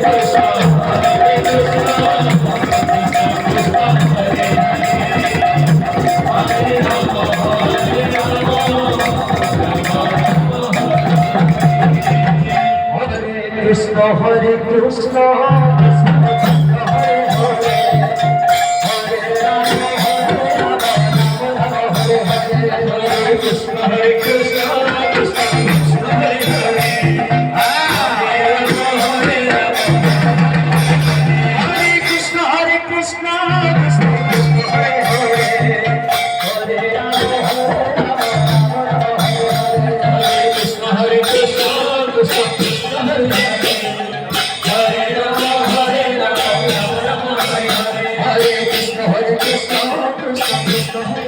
Hare Krishna, Hare Krishna, Hare Krishna, Krishna Krishna, Hare Hare, Hare Krishna, Hare Krishna, Krishna Krishna, Hare Hare, Hare Krishna, Hare Krishna, Krishna Krishna, Hare Hare. Hare Krishna, Krishna Krishna,